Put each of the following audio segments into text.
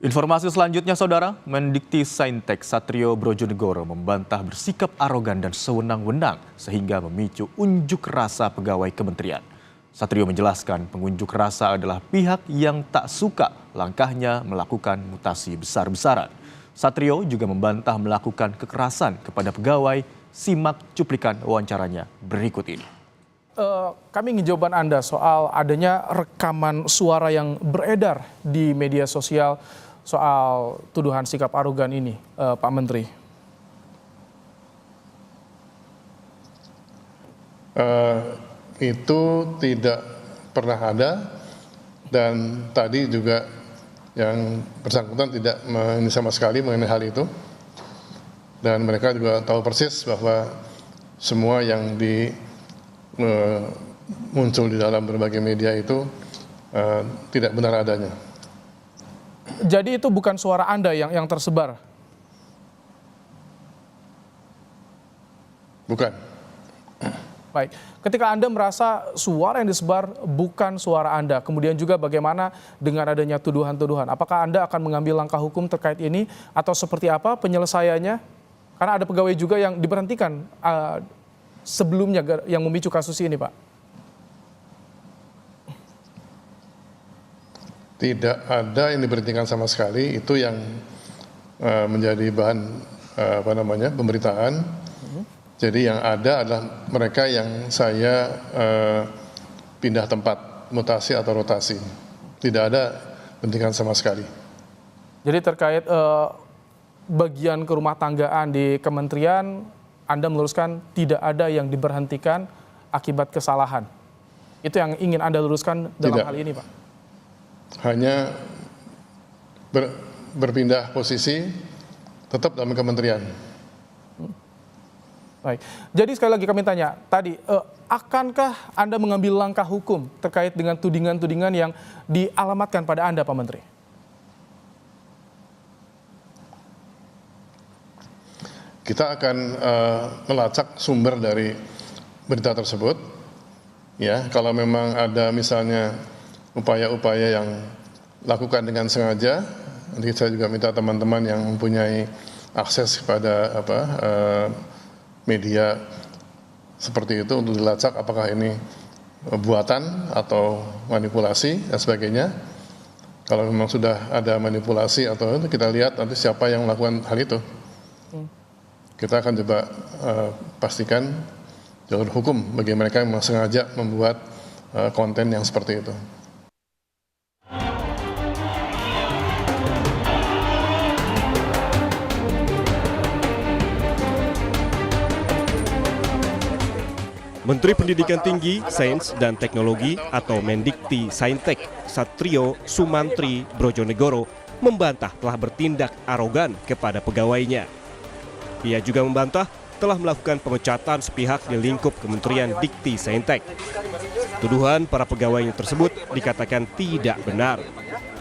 Informasi selanjutnya, Saudara, Mendikti-Saintek Satrio Brojonegoro membantah bersikap arogan dan sewenang-wenang sehingga memicu unjuk rasa pegawai kementerian. Satrio menjelaskan pengunjuk rasa adalah pihak yang tak suka langkahnya melakukan mutasi besar-besaran. Satrio juga membantah melakukan kekerasan kepada pegawai. Simak cuplikan wawancaranya berikut ini. Kami ingin jawaban Anda soal adanya rekaman suara yang beredar di media sosial soal tuduhan sikap arogan ini, Pak Menteri. Itu tidak pernah ada, dan tadi juga yang bersangkutan tidak ini sama sekali mengenai hal itu. Dan mereka juga tahu persis bahwa semua yang muncul di dalam berbagai media itu tidak benar adanya. Jadi itu bukan suara Anda yang tersebar? Bukan. Baik, ketika Anda merasa suara yang disebar bukan suara Anda, kemudian juga bagaimana dengan adanya tuduhan-tuduhan? Apakah Anda akan mengambil langkah hukum terkait ini atau seperti apa penyelesaiannya? Karena ada pegawai juga yang diberhentikan sebelumnya yang memicu kasus ini, Pak. Tidak ada yang diberhentikan sama sekali, itu yang menjadi bahan pemberitaan. Jadi yang ada adalah mereka yang saya pindah tempat, mutasi atau rotasi. Tidak ada berhentikan sama sekali. Jadi terkait bagian kerumah tanggaan di kementerian, Anda meluruskan tidak ada yang diberhentikan akibat kesalahan. Itu yang ingin Anda luruskan dalam hal ini, Pak? Hanya berpindah posisi tetap dalam kementerian. Baik. Jadi sekali lagi kami tanya, tadi akankah Anda mengambil langkah hukum terkait dengan tudingan-tudingan yang dialamatkan pada Anda, Pak Menteri? Kita akan melacak sumber dari berita tersebut. Ya, kalau memang ada misalnya upaya-upaya yang lakukan dengan sengaja, nanti saya juga minta teman-teman yang mempunyai akses kepada media seperti itu untuk dilacak apakah ini buatan atau manipulasi dan sebagainya. Kalau memang sudah ada manipulasi atau itu, kita lihat nanti siapa yang melakukan hal itu. Kita akan coba pastikan jalur hukum bagi mereka yang memang sengaja membuat konten yang seperti itu. Menteri Pendidikan Tinggi, Sains dan Teknologi atau Mendikti-Saintek Satrio Sumantri Brojonegoro membantah telah bertindak arogan kepada pegawainya. Ia juga membantah telah melakukan pemecatan sepihak di lingkup Kementerian Dikti-Saintek. Tuduhan para pegawainya tersebut dikatakan tidak benar.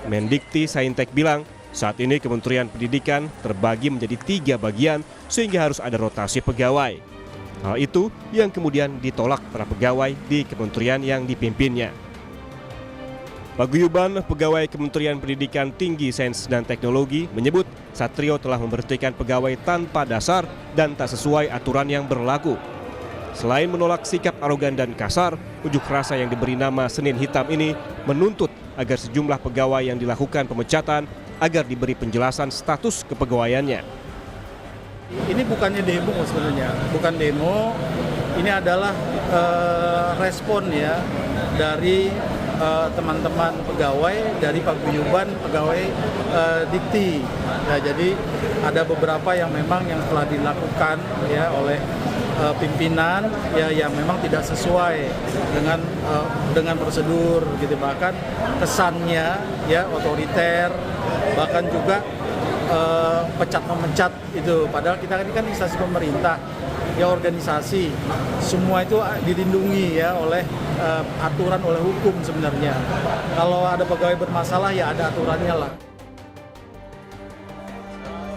Mendikti-Saintek bilang saat ini Kementerian Pendidikan terbagi menjadi 3 bagian sehingga harus ada rotasi pegawai. Hal itu yang kemudian ditolak para pegawai di kementerian yang dipimpinnya. Paguyuban Pegawai Kementerian Pendidikan Tinggi, Sains dan Teknologi menyebut Satrio telah memberhentikan pegawai tanpa dasar dan tak sesuai aturan yang berlaku. Selain menolak sikap arogan dan kasar, unjuk rasa yang diberi nama Senin Hitam ini menuntut agar sejumlah pegawai yang dilakukan pemecatan agar diberi penjelasan status kepegawaiannya. Ini bukannya demo sebenarnya, bukan demo. Ini adalah respon ya dari teman-teman pegawai dari paguyuban pegawai Dikti. Nah, jadi ada beberapa yang memang yang telah dilakukan ya oleh pimpinan ya yang memang tidak sesuai dengan prosedur gitu, bahkan kesannya ya otoriter, bahkan juga pecat-memecat itu, padahal kita ini kan instansi pemerintah ya, organisasi, semua itu dilindungi ya oleh aturan, oleh hukum sebenarnya. Kalau ada pegawai bermasalah ya ada aturannya lah.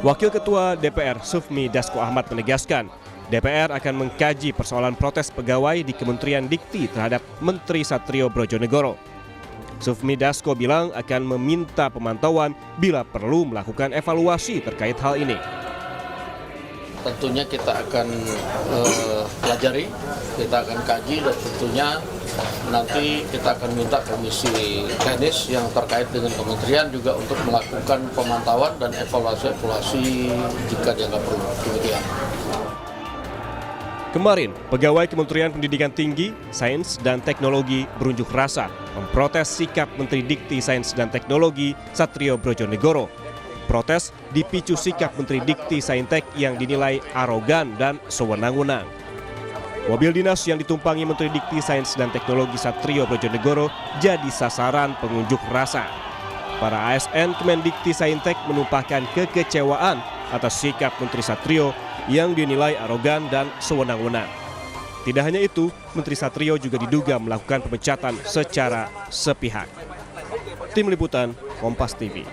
Wakil Ketua DPR Sufmi Dasko Ahmad menegaskan DPR akan mengkaji persoalan protes pegawai di Kementerian Dikti terhadap Menteri Satrio Brojonegoro. Sufmi Dasko bilang akan meminta pemantauan bila perlu melakukan evaluasi terkait hal ini. Tentunya kita akan pelajari, kita akan kaji, dan tentunya nanti kita akan minta komisi teknis yang terkait dengan kementerian juga untuk melakukan pemantauan dan evaluasi jika dianggap perlu. Demikian. Kemarin, pegawai Kementerian Pendidikan Tinggi, Sains dan Teknologi berunjuk rasa memprotes sikap Menteri Dikti Sains dan Teknologi Satrio Brojonegoro. Protes dipicu sikap Menteri Dikti Saintek yang dinilai arogan dan sewenang-wenang. Mobil dinas yang ditumpangi Menteri Dikti Sains dan Teknologi Satrio Brojonegoro jadi sasaran pengunjuk rasa. Para ASN Kemendikti Saintek menumpahkan kekecewaan atas sikap Menteri Satrio yang dinilai arogan dan sewenang-wenang. Tidak hanya itu, Menteri Satrio juga diduga melakukan pemecatan secara sepihak. Tim Liputan, Kompas TV.